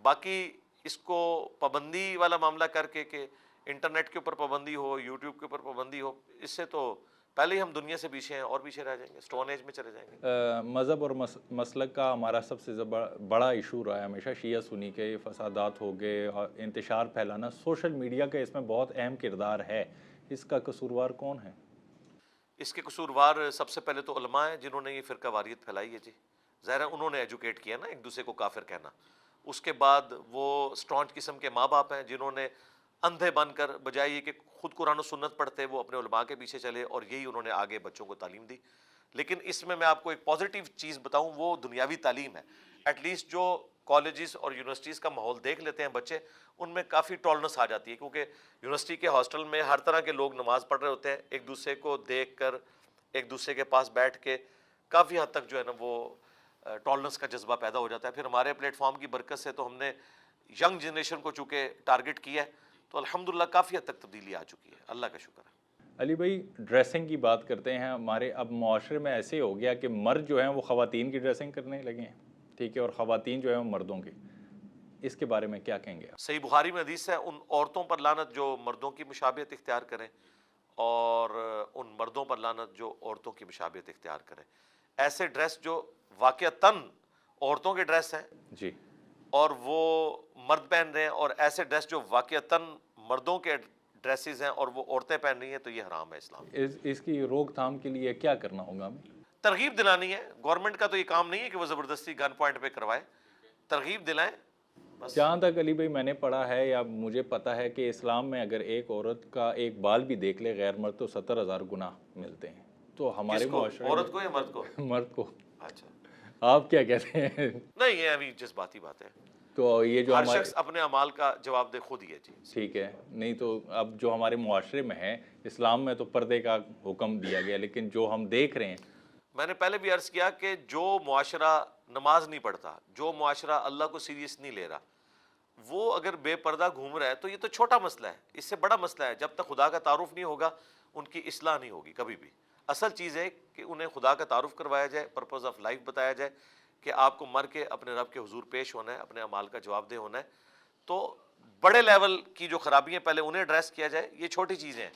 باقی اس کو پابندی والا معاملہ کر کے کہ انٹرنیٹ کے اوپر پابندی ہو, یوٹیوب کے اوپر پابندی ہو, اس سے تو پہلے ہی ہم دنیا سے پیچھے ہیں اور پیچھے رہ جائیں گے, اسٹون ایج میں چلے جائیں گے.
مذہب اور مسلک کا ہمارا سب سے بڑا ایشو رہا ہے ہمیشہ شیعہ سنی کے فسادات ہو گئے اور انتشار پھیلانا. سوشل میڈیا کا اس میں بہت اہم کردار ہے, اس کا قصوروار کون ہے؟
اس کے قصوروار سب سے پہلے تو علماء ہیں جنہوں نے یہ فرقہ واریت پھیلائی ہے. جی ظاہر ہے انہوں نے ایجوکیٹ کیا نا ایک دوسرے کو کافر کہنا. اس کے بعد وہ اسٹرانچ قسم کے ماں باپ ہیں جنہوں نے اندھے بن کر بجائے یہ کہ خود قرآن و سنت پڑھتے وہ اپنے علماء کے پیچھے چلے اور یہی انہوں نے آگے بچوں کو تعلیم دی. لیکن اس میں آپ کو ایک پازیٹیو چیز بتاؤں, وہ دنیاوی تعلیم ہے. ایٹ لیسٹ جو کالجز اور یونیورسٹیز کا ماحول دیکھ لیتے ہیں بچے, ان میں کافی ٹالرنس آ جاتی ہے, کیونکہ یونیورسٹی کے ہاسٹل میں ہر طرح کے لوگ نماز پڑھ رہے ہوتے ہیں. ایک دوسرے کو دیکھ کر, ایک دوسرے کے پاس بیٹھ کے کافی حد تک جو ہے نا وہ ٹالرنس کا جذبہ پیدا ہو جاتا ہے. پھر ہمارے پلیٹ فارم کی برکت سے تو ہم نے ینگ جنریشن کو چونکہ ٹارگٹ کیا ہے تو الحمدللہ کافی حد تک تبدیلی آ چکی ہے, اللہ کا شکر ہے.
علی بھائی ڈریسنگ کی بات کرتے ہیں. ہمارے اب معاشرے میں ایسے ہو گیا کہ مرد جو ہیں وہ خواتین کی ڈریسنگ کرنے لگے ہیں, ٹھیک ہے, اور خواتین جو ہیں وہ مردوں کی. اس کے بارے میں کیا کہیں گے آپ؟
صحیح بخاری میں حدیث ہے, ان عورتوں پر لعنت جو مردوں کی مشابہت اختیار کریں اور ان مردوں پر لعنت جو عورتوں کی مشابہت اختیار کریں. ایسے ڈریس جو واقعتاً عورتوں کے ڈریس ہیں
جی,
اور وہ مرد پہن رہے ہیں, اور ایسے ڈریس جو واقعتاً مردوں کے ڈریسز ہیں اور وہ عورتیں پہن رہی ہیں, تو یہ حرام ہے اسلام.
اس کی روک تھام کے لیے کیا کرنا ہوگا ہمیں؟
ترغیب دلانی ہے. گورنمنٹ کا تو یہ کام نہیں ہے کہ وہ زبردستی گن پوائنٹ پہ کروائے, ترغیب دلائیں بس.
جہاں تک علی بھائی میں نے پڑھا ہے یا مجھے پتا ہے کہ اسلام میں اگر ایک عورت کا ایک بال بھی دیکھ لے غیر مرد تو 70,000 گناہ ملتے ہیں. تو ہمارے
کس کو,
معاشرے
عورت کو یا مرد کو؟
مرد کو.
اچھا
آپ کیا کہتے ہیں؟
نہیں, یہ ابھی جذباتی بات ہے.
تو یہ جو
ہر
ہمارے
شخص اپنے اعمال کا جواب دے خود ہی ہے. جی
ٹھیک ہے, نہیں تو اب جو ہمارے معاشرے میں ہے, اسلام میں تو پردے کا حکم دیا گیا, لیکن جو ہم دیکھ رہے ہیں,
میں نے پہلے بھی عرض کیا کہ جو معاشرہ نماز نہیں پڑھتا, جو معاشرہ اللہ کو سیریس نہیں لے رہا, وہ اگر بے پردہ گھوم رہا ہے تو یہ تو چھوٹا مسئلہ ہے. اس سے بڑا مسئلہ ہے جب تک خدا کا تعارف نہیں ہوگا ان کی اصلاح نہیں ہوگی کبھی بھی. اصل چیز ہے کہ انہیں خدا کا تعارف کروایا جائے, پرپز آف لائف بتایا جائے, کہ آپ کو مر کے اپنے رب کے حضور پیش ہونا ہے, اپنے اعمال کا جواب دہ ہونا ہے. تو بڑے لیول کی جو خرابیاں پہلے انہیں ایڈریس کیا جائے, یہ چھوٹی چیزیں ہیں.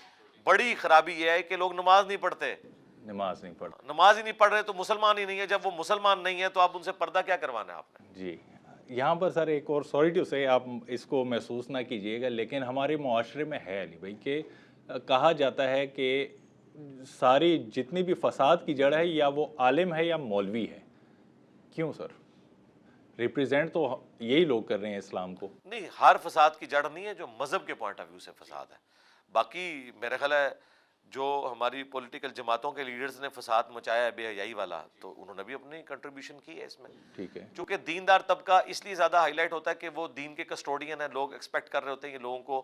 بڑی خرابی یہ ہے کہ لوگ نماز نہیں پڑھتے,
نماز نہیں پڑھ.
نماز ہی نہیں پڑھ رہے تو مسلمان ہی نہیں ہے. جب وہ مسلمان نہیں ہے تو آپ ان سے پردہ کیا کروانا ہے آپ نے؟
جی یہاں پر سر ایک اور, سوری ٹو سے, آپ اس کو محسوس نہ کیجیے گا, لیکن ہمارے معاشرے میں ہے علی بھائی کہ کہا جاتا ہے کہ ساری جتنی بھی فساد کی جڑ ہے یا وہ عالم ہے یا مولوی ہے. کیوں سر؟ ریپریزینٹ تو یہی لوگ کر رہے ہیں اسلام کو.
نہیں, ہر فساد کی جڑ نہیں ہے جو مذہب کے پوائنٹ آف ویو سے فساد ہے. باقی میرا خیال ہے جو ہماری پولیٹیکل جماعتوں کے لیڈرز نے فساد مچایا ہے بے حیائی والا, تو انہوں نے بھی اپنی کنٹریبیوشن کی ہے اس میں.
ٹھیک ہے.
چونکہ دیندار طبقہ اس لیے زیادہ ہائی لائٹ ہوتا ہے کہ وہ دین کے کسٹوڈین ہیں. لوگ ایکسپیکٹ کر رہے ہوتے ہیں کہ لوگوں کو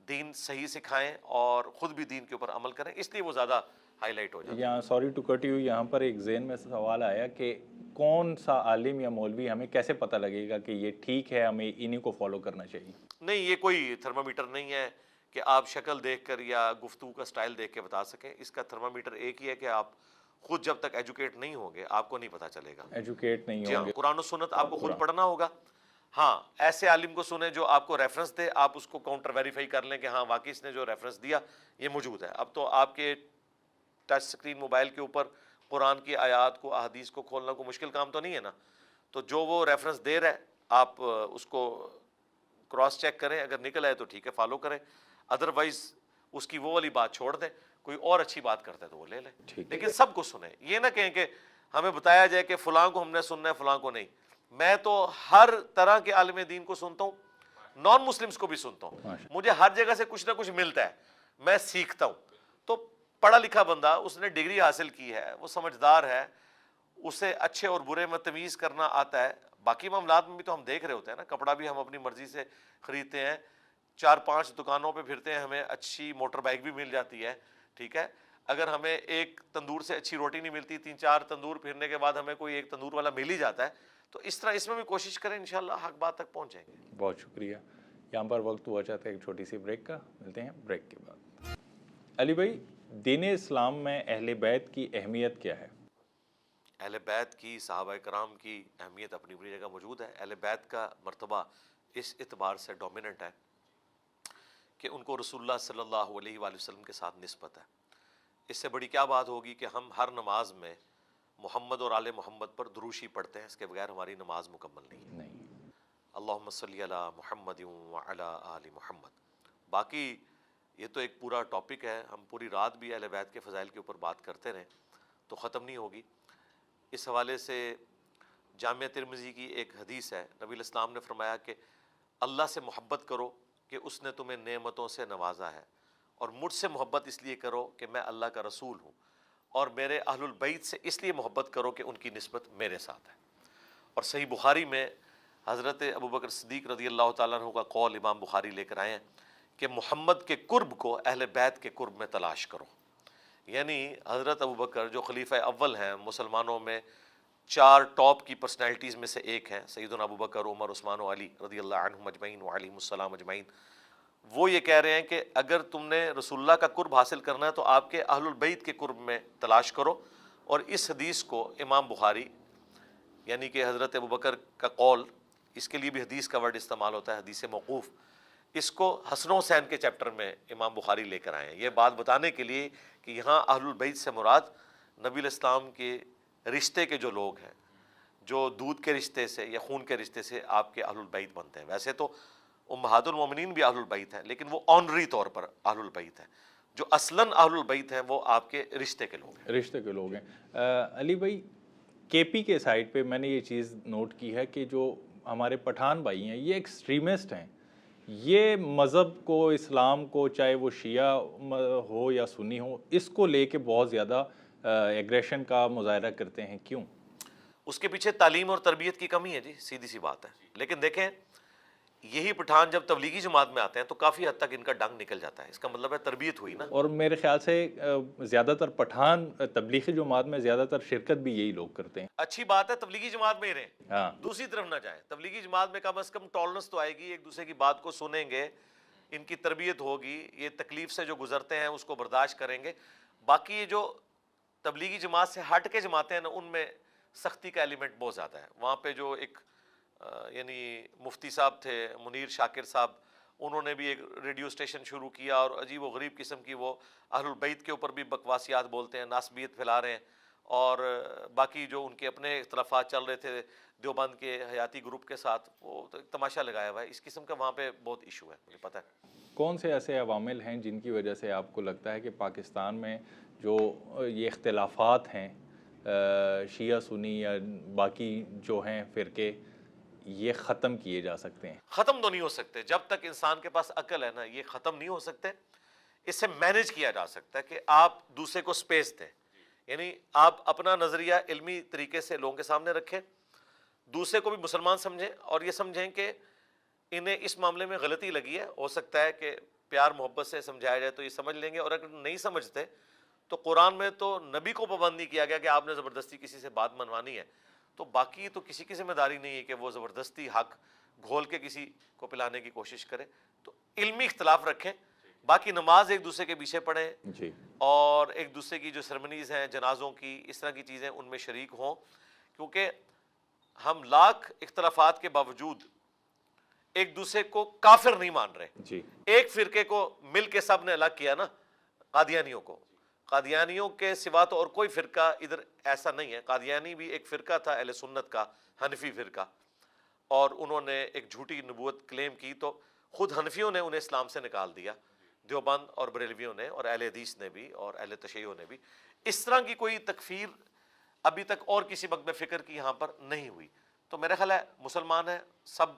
دین صحیح سکھائیں اور خود بھی دین کے اوپر عمل کریں, اس لیے وہ زیادہ ہائی لائٹ ہو جاتا ہے.
یہاں سوری ٹو کٹ یو, یہاں پر ایک ذہن میں سوال آیا کہ کون سا عالم یا مولوی, ہمیں کیسے پتہ لگے گا کہ یہ ٹھیک ہے, ہمیں انہی کو فالو کرنا چاہیے؟
نہیں, یہ کوئی تھرمامیٹر نہیں ہے کہ آپ شکل دیکھ کر یا گفتگو کا سٹائل دیکھ کے بتا سکیں. اس کا تھرمامیٹر ایک ہی ہے کہ آپ خود جب تک ایجوکیٹ نہیں ہوں گے آپ کو نہیں پتہ چلے گا.
ایجوکیٹ نہیں
جی ہاں,
ہوں گے.
قرآن و سنت آپ کو خود پڑھنا ہوگا. ہاں, ایسے عالم کو سنیں جو آپ کو ریفرنس دے, آپ اس کو کاؤنٹر ویریفائی کر لیں کہ ہاں واقعی اس نے جو ریفرنس دیا یہ موجود ہے. اب تو آپ کے ٹچ سکرین موبائل کے اوپر قرآن کی آیات کو, احادیث کو کھولنا کوئی مشکل کام تو نہیں ہے نا. تو جو وہ ریفرنس دے رہا ہے آپ اس کو کراس چیک کریں, اگر نکل آئے تو ٹھیک ہے فالو کریں, ادروائز اس کی وہ والی بات چھوڑ دیں. کوئی اور اچھی بات کرتا ہے تو وہ لے لیں, لیکن سب کو سنیں. یہ نہ کہیں کہ ہمیں بتایا جائے کہ فلاں کو ہم نے سننا ہے فلاں کو نہیں. میں تو ہر طرح کے عالم دین کو سنتا ہوں, نان مسلمس کو بھی سنتا ہوں. مجھے ہر جگہ سے کچھ نہ کچھ ملتا ہے, میں سیکھتا ہوں. تو پڑھا لکھا بندہ, اس نے ڈگری حاصل کی ہے, وہ سمجھدار ہے, اسے اچھے اور برے میں تمیز کرنا آتا ہے. باقی معاملات میں بھی تو ہم دیکھ رہے ہوتے ہیں نا, کپڑا بھی ہم اپنی مرضی سے خریدتے ہیں, 4-5 دکانوں پہ پھرتے ہیں, ہمیں اچھی موٹر بائک بھی مل جاتی ہے. ٹھیک ہے, اگر ہمیں ایک تندور سے اچھی روٹی نہیں ملتی, 3-4 تندور پھرنے کے بعد ہمیں کوئی ایک تندور والا مل ہی جاتا ہے. تو اس طرح اس میں بھی کوشش کریں, انشاءاللہ حق بات تک پہنچ جائیں گے.
بہت شکریہ. یہاں پر وقت ہوا چاہتا ہے ایک چھوٹی سی بریک کا, ملتے ہیں بریک کے بعد. علی بھائی, دین اسلام میں اہل بیت کی اہمیت کیا ہے؟
اہل بیت کی, صحابہ کرام کی اہمیت اپنی اپنی جگہ موجود ہے. اہل بیت کا مرتبہ اس اعتبار سے ڈومیننٹ ہے کہ ان کو رسول اللہ صلی اللہ علیہ وآلہ وسلم کے ساتھ نسبت ہے. اس سے بڑی کیا بات ہوگی کہ ہم ہر نماز میں محمد اور آل محمد پر دروشی پڑھتے ہیں, اس کے بغیر ہماری نماز مکمل نہیں ہے. اللہم صلی علی محمد وعلی آل محمد. باقی یہ تو ایک پورا ٹاپک ہے, ہم پوری رات بھی اہل بیت کے فضائل کے اوپر بات کرتے رہیں تو ختم نہیں ہوگی. اس حوالے سے جامعہ ترمذی کی ایک حدیث ہے, نبی الاسلام نے فرمایا کہ اللہ سے محبت کرو کہ اس نے تمہیں نعمتوں سے نوازا ہے, اور مجھ سے محبت اس لیے کرو کہ میں اللہ کا رسول ہوں, اور میرے اہل البیت سے اس لیے محبت کرو کہ ان کی نسبت میرے ساتھ ہے. اور صحیح بخاری میں حضرت ابوبکر صدیق رضی اللہ تعالیٰ عنہ کا قول امام بخاری لے کر آئے ہیں کہ محمد کے قرب کو اہل بیت کے قرب میں تلاش کرو. یعنی حضرت ابوبکر جو خلیفہ اول ہیں مسلمانوں میں, 4 ٹاپ کی پرسنالٹیز میں سے ایک ہیں, سیدنا ابوبکر, عمر, عثمان و علی رضی اللہ عنہم اجمعین وعلیہم السلام اجمعین. وہ یہ کہہ رہے ہیں کہ اگر تم نے رسول اللہ کا قرب حاصل کرنا ہے تو آپ کے اہل البیت کے قرب میں تلاش کرو. اور اس حدیث کو امام بخاری, یعنی کہ حضرت ابوبکر کا قول, اس کے لیے بھی حدیث کا ورڈ استعمال ہوتا ہے, حدیث موقوف, اس کو حسن و حسین کے چیپٹر میں امام بخاری لے کر آئے ہیں, یہ بات بتانے کے لیے کہ یہاں اہل البیت سے مراد نبی الاسلام کے رشتے کے جو لوگ ہیں, جو دودھ کے رشتے سے یا خون کے رشتے سے آپ کے اہل البیت بنتے ہیں. ویسے تو امہات المومنین بھی اہل البیت ہیں, لیکن وہ آنری طور پر اہل البیت ہیں. جو اصلاً اہل البیت ہیں وہ آپ کے رشتے کے لوگ ہیں.
رشتے کے لوگ ہیں. علی بھائی, کے پی کے سائڈ پہ میں نے یہ چیز نوٹ کی ہے کہ جو ہمارے پٹھان بھائی ہیں یہ ایکسٹریمسٹ ہیں. یہ مذہب کو, اسلام کو, چاہے وہ شیعہ ہو یا سنی ہو, اس کو لے کے بہت زیادہ ایگریشن کا مظاہرہ کرتے ہیں. کیوں؟
اس کے پیچھے تعلیم اور تربیت کی کمی ہے جی, سیدھی سی بات ہے. لیکن دیکھیں, یہی پٹھان جب تبلیغی جماعت میں آتے ہیں تو کافی حد تک ان کا ڈنگ نکل جاتا ہے. اس کا مطلب ہے تربیت ہوئی نا.
اور میرے خیال سے زیادہ تر پٹھان تبلیغی جماعت میں زیادہ تر شرکت بھی یہی لوگ کرتے ہیں.
اچھی بات ہے تبلیغی جماعت میں ہی رہیں,
ہاں,
دوسری طرف نہ جائیں. تبلیغی جماعت میں کم از کم ٹالرنس تو آئے گی, ایک دوسرے کی بات کو سنیں گے, ان کی تربیت ہوگی, یہ تکلیف سے جو گزرتے ہیں اس کو برداشت کریں گے. باقی یہ جو تبلیغی جماعت سے ہٹ کے جماعتیں ہیں نا, ان میں سختی کا ایلیمنٹ بہت زیادہ ہے وہاں پہ. جو ایک یعنی مفتی صاحب تھے منیر شاکر صاحب, انہوں نے بھی ایک ریڈیو اسٹیشن شروع کیا اور عجیب و غریب قسم کی وہ اہل البیت کے اوپر بھی بکواسیات بولتے ہیں, ناسبیت پھیلا رہے ہیں, اور باقی جو ان کے اپنے اختلافات چل رہے تھے دیوبند کے حیاتی گروپ کے ساتھ, وہ تو ایک تماشا لگایا ہوا ہے. اس قسم کا وہاں پہ بہت ایشو ہے, مجھے پتہ ہے.
کون سے ایسے عوامل ہیں جن کی وجہ سے آپ کو لگتا ہے کہ پاکستان میں جو یہ اختلافات ہیں شیعہ سنی یا باقی جو ہیں فرقے, یہ ختم کیے جا سکتے ہیں؟
ختم تو نہیں ہو سکتے جب تک انسان کے پاس عقل ہے نا, یہ ختم نہیں ہو سکتے. اس سے مینیج کیا جا سکتا ہے کہ آپ دوسرے کو سپیس دیں, یعنی آپ اپنا نظریہ علمی طریقے سے لوگوں کے سامنے رکھیں, دوسرے کو بھی مسلمان سمجھیں اور یہ سمجھیں کہ انہیں اس معاملے میں غلطی لگی ہے, ہو سکتا ہے کہ پیار محبت سے سمجھایا جائے تو یہ سمجھ لیں گے, اور اگر نہیں سمجھتے تو قرآن میں تو نبی کو پابند نہیں کیا گیا کہ آپ نے زبردستی کسی سے بات منوانی ہے, تو باقی تو کسی کی ذمہ داری نہیں ہے کہ وہ زبردستی حق گھول کے کسی کو پلانے کی کوشش کرے. تو علمی اختلاف رکھیں, باقی نماز ایک دوسرے کے پیچھے پڑھیں
جی,
اور ایک دوسرے کی جو سرمنیز ہیں جنازوں کی, اس طرح کی چیزیں ان میں شریک ہوں, کیونکہ ہم لاکھ اختلافات کے باوجود ایک دوسرے کو کافر نہیں مان رہے.
جی,
ایک فرقے کو مل کے سب نے الگ کیا نا, قادیانیوں کو. قادیانیوں کے سوا تو اور کوئی فرقہ ادھر ایسا نہیں ہے. قادیانی بھی ایک فرقہ تھا اہل سنت کا, حنفی فرقہ, اور انہوں نے ایک جھوٹی نبوت کلیم کی تو خود حنفیوں نے انہیں اسلام سے نکال دیا, دیوبند اور بریلویوں نے, اور اہل حدیث نے بھی, اور اہل تشیع نے بھی. اس طرح کی کوئی تکفیر ابھی تک اور کسی مکتب فکر کی یہاں پر نہیں ہوئی. تو میرا خیال ہے مسلمان ہیں سب,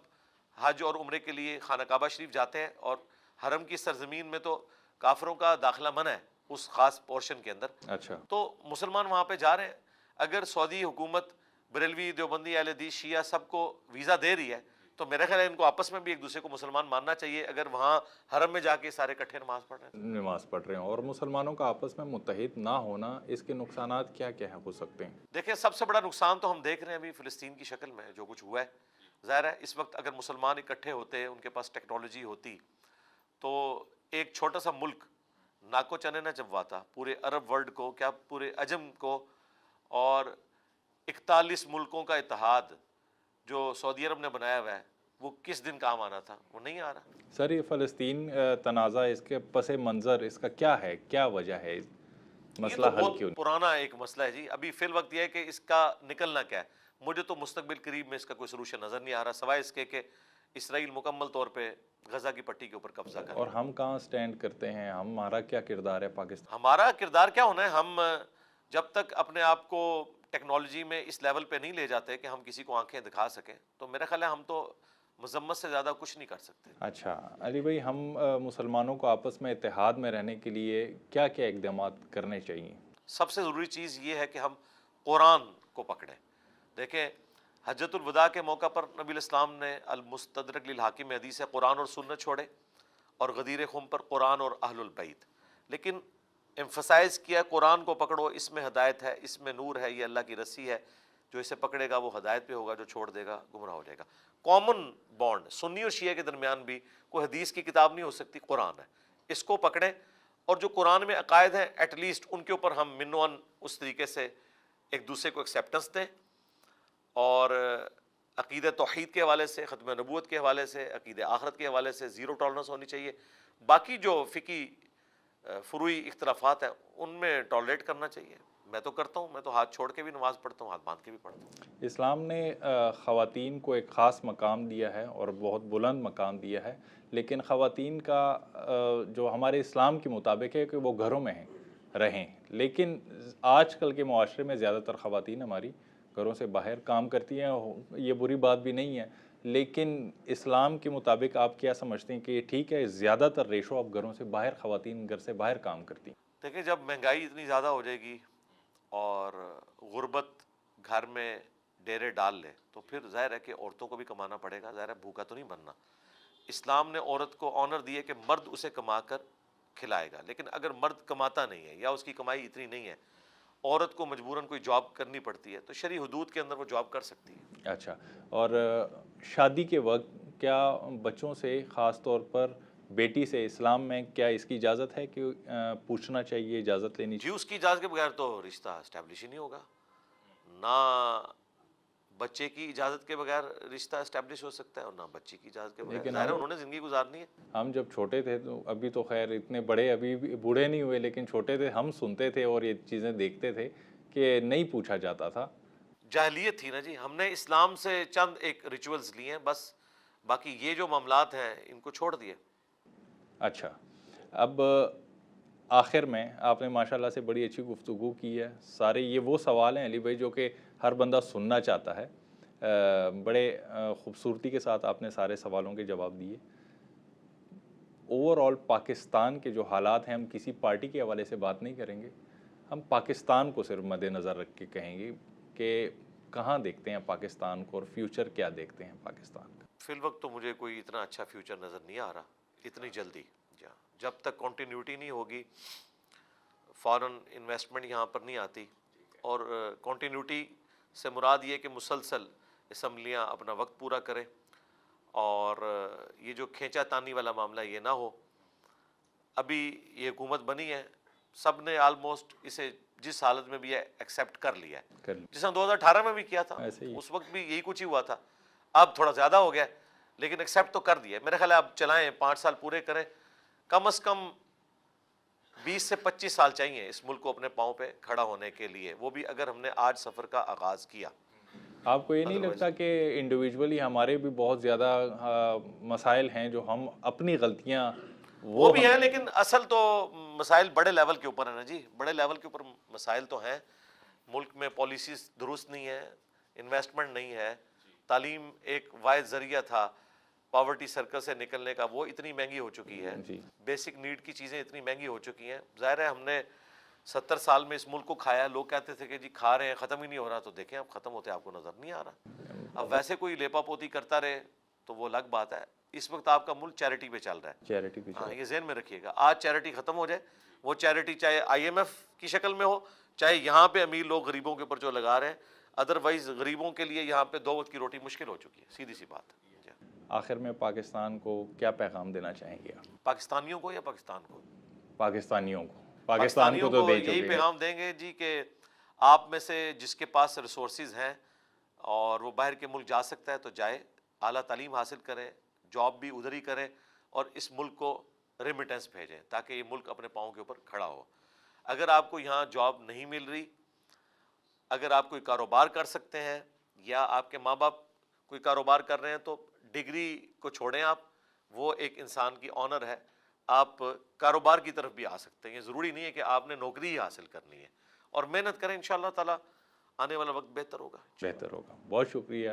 حج اور عمرے کے لیے خانہ کعبہ شریف جاتے ہیں, اور حرم کی سرزمین میں تو کافروں کا داخلہ منع ہے اس خاص پورشن کے اندر.
اچھا,
تو مسلمان وہاں پہ جا رہے ہیں. اگر سعودی حکومت بریلوی, دیوبندی, اہل حدیث, شیعہ سب کو ویزا دے رہی ہے تو میرا خیال ہے ان کو آپس میں بھی ایک دوسرے کو مسلمان ماننا چاہیے. اگر وہاں حرم میں جا کے سارے اکٹھے نماز پڑھ رہے ہیں,
نماز پڑھ رہے ہیں, اور مسلمانوں کا آپس میں متحد نہ ہونا, اس کے نقصانات کیا کیا ہو سکتے ہیں؟
دیکھیں سب سے بڑا نقصان تو ہم دیکھ رہے ہیں ابھی فلسطین کی شکل میں جو کچھ ہوا ہے. ظاہر ہے اس وقت اگر مسلمان اکٹھے ہوتے, ان کے پاس ٹیکنالوجی ہوتی, تو ایک چھوٹا سا ملک ناکو چنے نہ چبواتا پورے عرب ورلڈ کو, کیا پورے عجم کو, اور 41 ملکوں کا اتحاد جو سعودی عرب نے بنایا ہوا ہے وہ کس دن کام آنا تھا, وہ نہیں آ رہا.
سر یہ فلسطین تنازع, اس کے پس منظر اس کا کیا ہے, کیا وجہ ہے, مسئلہ
یہ تو
حل
بہت
کیوں نہیں؟
پرانا ایک مسئلہ ہے جی. ابھی فی الوقت یہ ہے کہ اس کا نکلنا کیا ہے, مجھے تو مستقبل قریب میں اس کا کوئی سلوشن نظر نہیں آ رہا, سوائے اس کے کہ اسرائیل مکمل طور پہ غزہ کی پٹی کے اوپر قبضہ کر.
اور ہم کہاں سٹینڈ کرتے ہیں, ہمارا کیا کردار ہے پاکستان؟
ہمارا کردار کیا ہونا ہے, ہم جب تک اپنے آپ کو ٹیکنالوجی میں اس لیول پہ نہیں لے جاتے کہ ہم کسی کو آنکھیں دکھا سکیں, تو میرا خیال ہے ہم تو مذمت سے زیادہ کچھ نہیں کر سکتے.
اچھا علی بھائی, ہم مسلمانوں کو آپس میں اتحاد میں رہنے کے لیے کیا کیا اقدامات کرنے چاہیے؟
سب سے ضروری چیز یہ ہے کہ ہم قرآن کو پکڑیں. دیکھیں حجۃ الوداع کے موقع پر نبی الاسلام نے المستدرک للحاکم میں حدیث ہے قرآن اور سنت چھوڑے, اور غدیر خم پر قرآن اور اہل البیت, لیکن ایمفسائز کیا قرآن کو پکڑو, اس میں ہدایت ہے, اس میں نور ہے, یہ اللہ کی رسی ہے, جو اسے پکڑے گا وہ ہدایت پہ ہوگا, جو چھوڑ دے گا گمراہ ہو جائے گا. کامن بانڈ سنی اور شیعہ کے درمیان بھی کوئی حدیث کی کتاب نہیں ہو سکتی, قرآن ہے, اس کو پکڑیں. اور جو قرآن میں عقائد ہیں ایٹ لیسٹ ان کے اوپر ہم منوان اس طریقے سے ایک دوسرے کو ایکسیپٹنس دیں, اور عقیدہ توحید کے حوالے سے, ختم نبوت کے حوالے سے, عقیدہ آخرت کے حوالے سے زیرو ٹالرنس ہونی چاہیے. باقی جو فقہی فروعی اختلافات ہیں ان میں ٹالریٹ کرنا چاہیے. میں تو کرتا ہوں, میں تو ہاتھ چھوڑ کے بھی نماز پڑھتا ہوں, ہاتھ باندھ کے بھی پڑھتا ہوں.
اسلام نے خواتین کو ایک خاص مقام دیا ہے اور بہت بلند مقام دیا ہے, لیکن خواتین کا جو ہمارے اسلام کے مطابق ہے کہ وہ گھروں میں رہیں, لیکن آج کل کے معاشرے میں زیادہ تر خواتین ہماری گھروں سے باہر کام کرتی ہیں. یہ بری بات بھی نہیں ہے, لیکن اسلام کے مطابق آپ کیا سمجھتے ہیں کہ یہ ٹھیک ہے زیادہ تر ریشو اب گھروں سے باہر, خواتین گھر سے باہر کام کرتی ہیں؟
دیکھیں جب مہنگائی اتنی زیادہ ہو جائے گی اور غربت گھر میں ڈیرے ڈال لے تو پھر ظاہر ہے کہ عورتوں کو بھی کمانا پڑے گا. ظاہر ہے بھوکا تو نہیں بننا. اسلام نے عورت کو آنر دی ہے کہ مرد اسے کما کر کھلائے گا, لیکن اگر مرد کماتا نہیں ہے یا اس کی کمائی اتنی نہیں ہے, عورت کو مجبوراً کوئی جاب کرنی پڑتی ہے, تو شرعی حدود کے اندر وہ جاب کر سکتی ہے.
اچھا, اور شادی کے وقت کیا بچوں سے, خاص طور پر بیٹی سے, اسلام میں کیا اس کی اجازت ہے کہ پوچھنا چاہیے, اجازت لینی
جی اس کی اجازت کے بغیر تو رشتہ اسٹیبلش ہی نہیں ہوگا. نہ بچے کی اجازت کے بغیر رشتہ اسٹیبلش ہو سکتا ہے اور نہ بچی کی اجازت کے بغیر.
لیکن
ظاہر ہے انہوں نے زندگی گزارنی ہے.
ہم جب چھوٹے تھے تو ابھی تو خیر اتنے بڑے ابھی بھی بوڑھے نہیں ہوئے لیکن چھوٹے تھے, ہم سنتے تھے اور یہ چیزیں دیکھتے تھے کہ نہیں پوچھا جاتا تھا.
جاہلیت تھی نا جی. ہم نے اسلام سے چند ایک ریچولز لیے ہیں بس, باقی یہ جو معاملات ہیں ان کو چھوڑ دیے.
اچھا, اب آخر میں آپ نے ماشاءاللہ سے بڑی اچھی گفتگو کی ہے. سارے یہ وہ سوال ہیں علی بھائی جو کہ ہر بندہ سننا چاہتا ہے. بڑے خوبصورتی کے ساتھ آپ نے سارے سوالوں کے جواب دیے. اوور آل پاکستان کے جو حالات ہیں, ہم کسی پارٹی کے حوالے سے بات نہیں کریں گے, ہم پاکستان کو صرف مد نظر رکھ کے کہیں گے کہ کہاں دیکھتے ہیں پاکستان کو اور فیوچر کیا دیکھتے ہیں پاکستان کا.
فی الوقت تو مجھے کوئی اتنا اچھا فیوچر نظر نہیں آ رہا اتنی جلدی. جب تک کنٹینیوٹی نہیں ہوگی, فارن انویسٹمنٹ یہاں پر نہیں آتی, اور کنٹینیوٹی سے مراد یہ کہ مسلسل اسمبلیاں اپنا وقت پورا کریں اور یہ جو کھینچا تانی والا معاملہ یہ نہ ہو. ابھی یہ حکومت بنی ہے, سب نے آلموسٹ اسے جس حالت میں بھی ایکسیپٹ کر لیا ہے, جس نے 2018 میں بھی کیا تھا اس وقت بھی یہی کچھ ہی ہوا تھا. اب تھوڑا زیادہ ہو گیا لیکن ایکسیپٹ تو کر دیا. میرے خیال ہے اب چلائیں, 5 سال پورے کریں, کم از کم 20 سے 25 سال چاہیے اس ملک کو اپنے پاؤں پہ کھڑا ہونے کے لیے, وہ بھی اگر ہم نے آج سفر کا آغاز کیا.
آپ کو یہ نہیں لگتا کہ انڈیویجولی ہمارے بھی بہت زیادہ مسائل ہیں جو ہم اپنی غلطیاں
وہ بھی ہیں, لیکن اصل تو مسائل بڑے لیول کے اوپر ہیں نا جی. بڑے لیول کے اوپر مسائل تو ہیں. ملک میں پالیسیز درست نہیں ہے, انویسٹمنٹ نہیں ہے, تعلیم ایک واحد ذریعہ تھا پاورٹی سرکل سے نکلنے کا, وہ اتنی مہنگی ہو چکی ہے. بیسک نیڈ کی چیزیں اتنی مہنگی ہو چکی ہیں. ظاہر ہے ہم نے 70 سال میں اس ملک کو کھایا. لوگ کہتے تھے کہ جی کھا رہے ہیں, ختم ہی نہیں ہو رہا, تو دیکھیں اب ختم ہوتے آپ کو نظر نہیں آ رہا. اب ویسے کوئی لیپا پوتی کرتا رہے تو وہ الگ بات ہے. اس وقت آپ کا ملک چیریٹی پہ چل رہا ہے.
چیریٹی پہ,
ہاں یہ ذہن میں رکھیے گا. آج چیریٹی ختم ہو جائے, وہ چیریٹی چاہے IMF کی شکل میں ہو, چاہے یہاں پہ امیر لوگ غریبوں کے اوپر جو لگا رہے ہیں, ادروائز غریبوں کے لیے یہاں پہ 2 وقت کی روٹی مشکل ہو چکی ہے. سیدھی سی بات.
آخر میں پاکستان کو کیا پیغام دینا چاہیں گے آپ؟
پاکستانیوں کو یا پاکستان کو؟
پاکستانیوں کو. پاکستان کو تو دے چکے ہیں.
یہی پیغام دیں گے جی کہ آپ میں سے جس کے پاس ریسورسز ہیں اور وہ باہر کے ملک جا سکتا ہے تو جائے, اعلیٰ تعلیم حاصل کریں, جاب بھی ادھر ہی کریں, اور اس ملک کو ریمیٹنس بھیجیں تاکہ یہ ملک اپنے پاؤں کے اوپر کھڑا ہو. اگر آپ کو یہاں جاب نہیں مل رہی, اگر آپ کوئی کاروبار کر سکتے ہیں یا آپ کے ماں باپ کوئی کاروبار کر رہے ہیں تو ڈگری کو چھوڑیں آپ, وہ ایک انسان کی آنر ہے. آپ کاروبار کی طرف بھی آ سکتے ہیں. یہ ضروری نہیں ہے کہ آپ نے نوکری ہی حاصل کرنی ہے, اور محنت کریں, انشاءاللہ تعالی آنے والا وقت بہتر ہوگا.
بہتر ہوگا. بہت شکریہ.